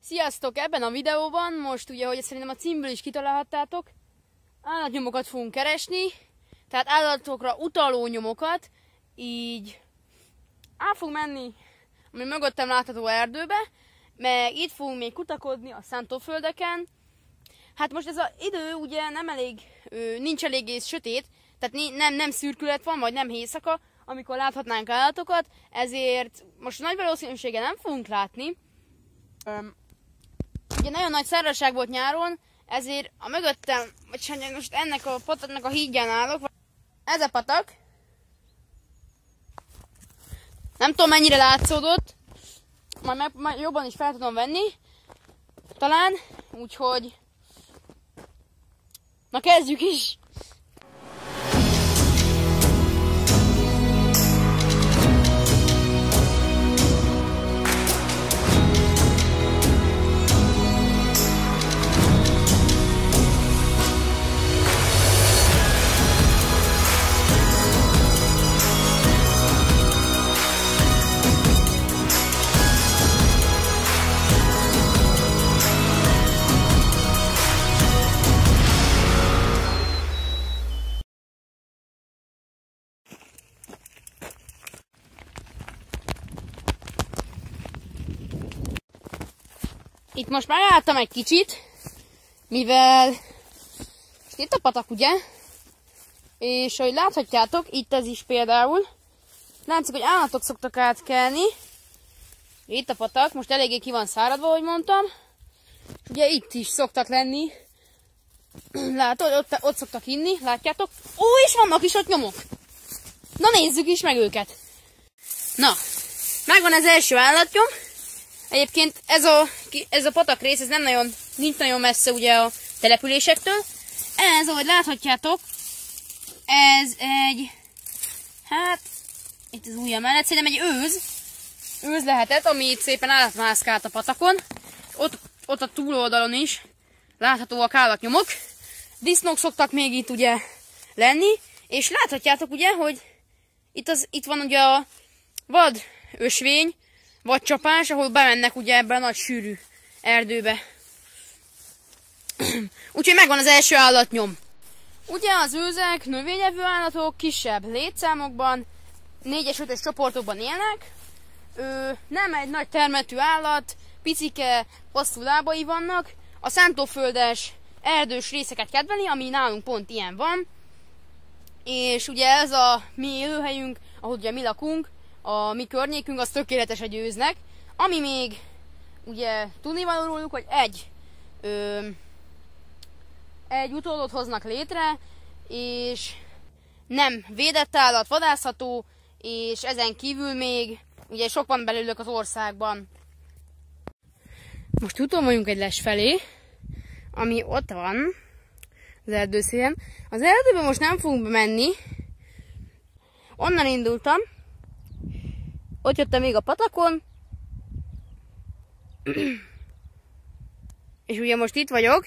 Sziasztok! Ebben a videóban most ugye, hogy szerintem a címből is kitalálhattátok, állatnyomokat fogunk keresni, tehát állatokra utaló nyomokat, így át fogunk menni, ami mögöttem látható erdőbe, meg itt fogunk még kutakodni a szántóföldeken. Hát most ez az idő ugye nem elég, nincs eléggé sötét, tehát nem szürkület van, vagy nem éjszaka, amikor láthatnánk állatokat, ezért most nagy valószínűséggel nem fogunk látni. Ugye nagyon nagy szárazság volt nyáron, ezért a mögöttem, vagy most ennek a pataknak a hídján állok. Ez a patak. Nem tudom mennyire látszódott, majd jobban is fel tudom venni, talán, úgyhogy na kezdjük is! Itt most megálltam egy kicsit, mivel itt a patak, ugye? És ahogy láthatjátok, itt ez is például, látszik, hogy állatok szoktak átkelni. Itt a patak, most eléggé ki van száradva, ahogy mondtam. És ugye itt is szoktak lenni. Látod, ott szoktak inni, látjátok? Ó, és vannak is ott nyomok! Na nézzük is meg őket! Na, megvan az első állatnyom. Egyébként ez a patak rész, ez nincs nagyon messze ugye a településektől. Ez, ahogy láthatjátok, ez egy, hát, itt az ujjam mellett, szerintem egy őz lehetett, ami itt szépen átmászkált a patakon. Ott a túloldalon is láthatóak állatnyomok. Disznók szoktak még itt ugye lenni, és láthatjátok ugye, hogy itt van ugye a vad ösvény, vagy csapás, ahol bemennek ugye ebbe a nagy sűrű erdőbe. Úgyhogy megvan az első állatnyom. Ugye az őzek növényevő állatok, kisebb létszámokban, 4-es, 5-ös csoportokban élnek. Nem egy nagy termetű állat, picike, hosszú lábai vannak. A szántóföldes, erdős részeket kedveli, ami nálunk pont ilyen van. És ugye ez a mi élőhelyünk, ahol ugye mi lakunk, a mi környékünk, az tökéletes egy őznek. Ami még ugye tudnivaló róluk, hogy egy utódot hoznak létre, és nem védett állat, vadászható, és ezen kívül még ugye sok van belőlük az országban. Most úton vagyunk egy les felé, ami ott van az erdőszélen. Az erdőben most nem fogunk bemenni, onnan indultam, ott jöttem még a patakon, és ugye most itt vagyok.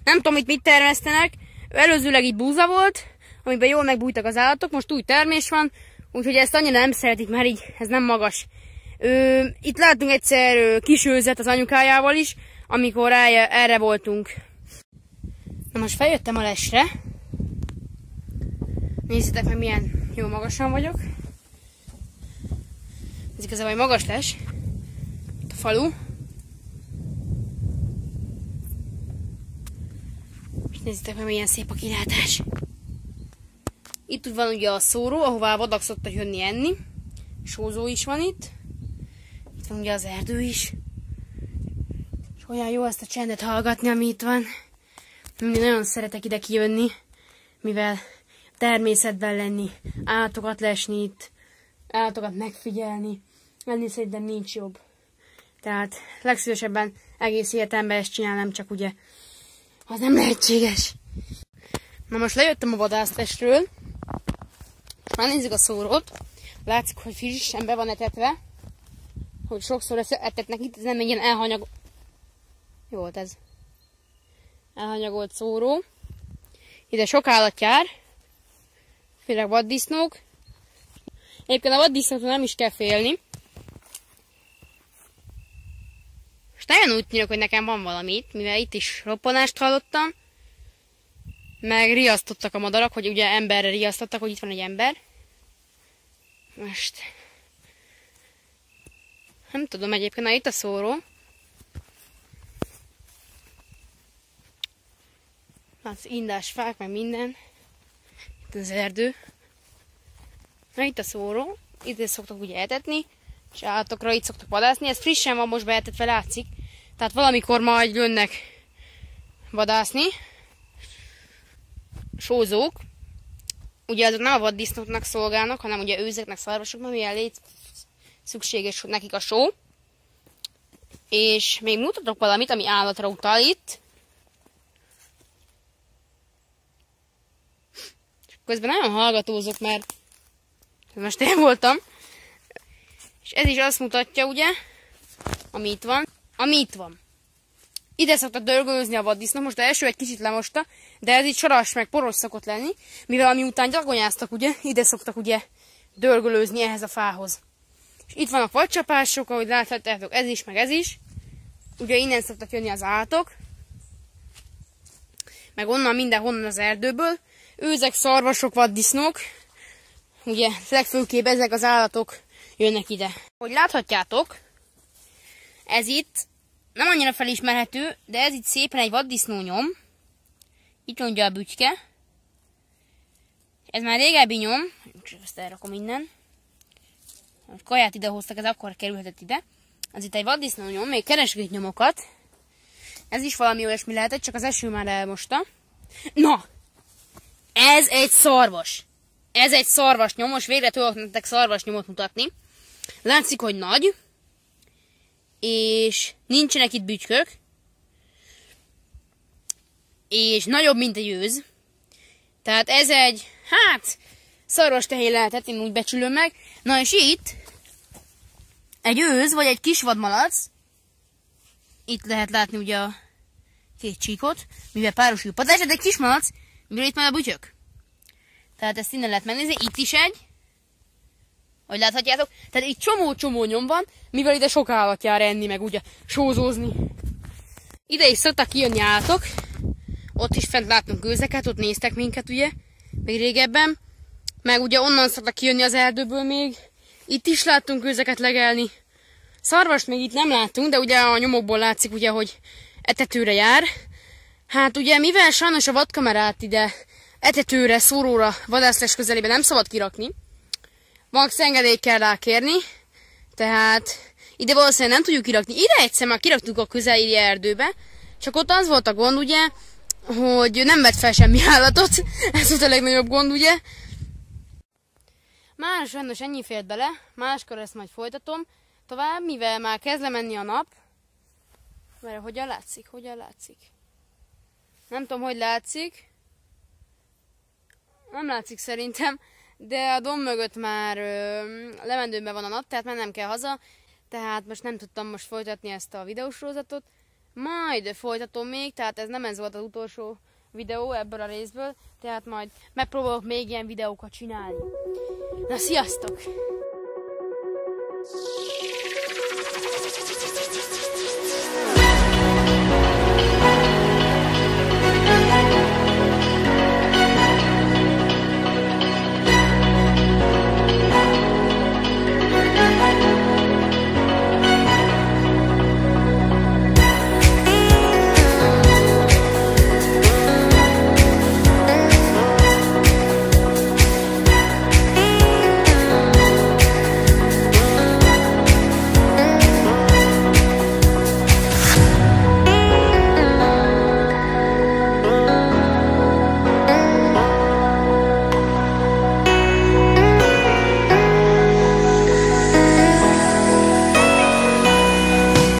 Nem tudom, itt mit termesztenek. Előzőleg itt búza volt, amiben jól megbújtak az állatok, most új termés van, úgyhogy ezt annyira nem szeretik, mert így ez nem magas. Itt láttunk egyszer kis őzet az anyukájával is, amikor erre voltunk. Na most feljöttem a lesre. Nézzétek meg, milyen jó magasan vagyok. Ez igazából egy magas les. Itt a falu. És nézzétek meg, milyen szép a kilátás. Itt van ugye a szóró, ahová a vadak szoktak jönni enni. Sózó is van itt. Itt van ugye az erdő is. És olyan jó ezt a csendet hallgatni, ami itt van. Én nagyon szeretek ide kijönni, mivel természetben lenni, állatokat lesni itt, állatokat megfigyelni. Ennél szerintem nincs jobb. Tehát legszívesebben egész életemben ezt csinálom, csak ugye az nem lehetséges. Na most lejöttem a vadásztestről. Már nézzük a szórót. Látszik, hogy frissen be van etetve. Hogy sokszor etetnek itt, ez nem egy ilyen elhanyagolt. Jó volt ez. Elhanyagolt szóró. Ide sok állat jár. Főleg vaddisznók. Egyébként a vaddisznóktól nem is kell félni. És nagyon úgy tűnik, hogy nekem van valamit, mivel itt is roppanást hallottam. Meg riasztottak a madarak, hogy ugye emberre riasztottak, hogy itt van egy ember. Most... nem tudom egyébként, na itt a szóró. Látsz, indás fák, meg minden. Itt az erdő. Na itt a szóró. Itt szoktak ugye etetni. És állatokra itt szoktak vadászni. Ez frissen van most beetetve, látszik. Tehát valamikor majd jönnek vadászni. Sózók. Ugye azok nem a vaddisznóknak szolgálnak, hanem ugye őzeknek, szarvasoknak, mivel légy szükséges nekik a só. És még mutatok valamit, ami állatra utal itt. Közben nagyon hallgatózok, mert most én voltam. És ez is azt mutatja, ugye, ami itt van. Ide szoktak dörgölőzni a vaddisznók, most az első egy kicsit lemosta, de ez így saras meg poros szokott lenni, mivel amiután gyakonyáztak, ugye, ide szoktak ugye dörgölőzni ehhez a fához. És itt vannak vadcsapások, ahogy láthatjátok, ez is, meg ez is. Ugye innen szoktak jönni az állatok, meg onnan mindenhonnan az erdőből. Őzek, szarvasok, vaddisznók, ugye legfőképp ezek az állatok jönnek ide. Hogy láthatjátok, ez itt nem annyira felismerhető, de ez itt szépen egy vaddisznó nyom. Itt mondja a bütyke. Ez már régebbi nyom, ezt elrakom innen. Most kaját idehoztak, ez akkor kerülhetett ide. Ez itt egy vaddisznó nyom, még keresgélt nyomokat. Ez is valami olyasmi lehetett, csak az eső már elmosta. Na! Ez egy szarvas. Ez egy szarvas nyom, most végre tudok nektek szarvas nyomot mutatni. Látszik, hogy nagy. És nincsenek itt bütykök. És nagyobb, mint egy őz. Tehát ez egy, hát, szarvas tehén lehetett, én úgy becsülöm meg. Na és itt egy őz, vagy egy kis vadmalac. Itt lehet látni ugye a két csíkot, mivel páros padlás, de egy kis malac, mivel itt már a bütyök. Tehát ezt innen lehet megnézni, itt is egy. Ahogy láthatjátok, tehát itt csomó-csomó nyom van, mivel ide sok állat jár enni, meg ugye sózózni. Ide is szoktak kijönni állatok. Ott is fent láttunk őzeket, ott néztek minket ugye, még régebben. Meg ugye onnan szoktak kijönni az erdőből még. Itt is láttunk őzeket legelni. Szarvast még itt nem láttunk, de ugye a nyomokból látszik ugye, hogy etetőre jár. Hát ugye mivel sajnos a vadkamerát ide etetőre, szóróra, vadászlás közelében nem szabad kirakni. Max engedélyt kell rá kérni, tehát ide valószínűleg nem tudjuk kirakni. Ide egyszer már kiraktuk a közeli erdőbe, csak ott az volt a gond ugye, hogy nem vett fel semmi állatot. Ez volt a legnagyobb gond ugye. Már sajnos ennyi fért bele, máskor ezt majd folytatom tovább, mivel már kezd lemenni a nap. Mert hogyan látszik? Hogyan látszik? Nem tudom, hogy látszik. Nem látszik szerintem, de a domb mögött már lemenőben van a nap, tehát már nem kell haza. Tehát most nem tudtam most folytatni ezt a videósorozatot. Majd folytatom még, tehát ez volt az utolsó videó ebből a részből, tehát majd megpróbálok még ilyen videókat csinálni. Na, sziasztok!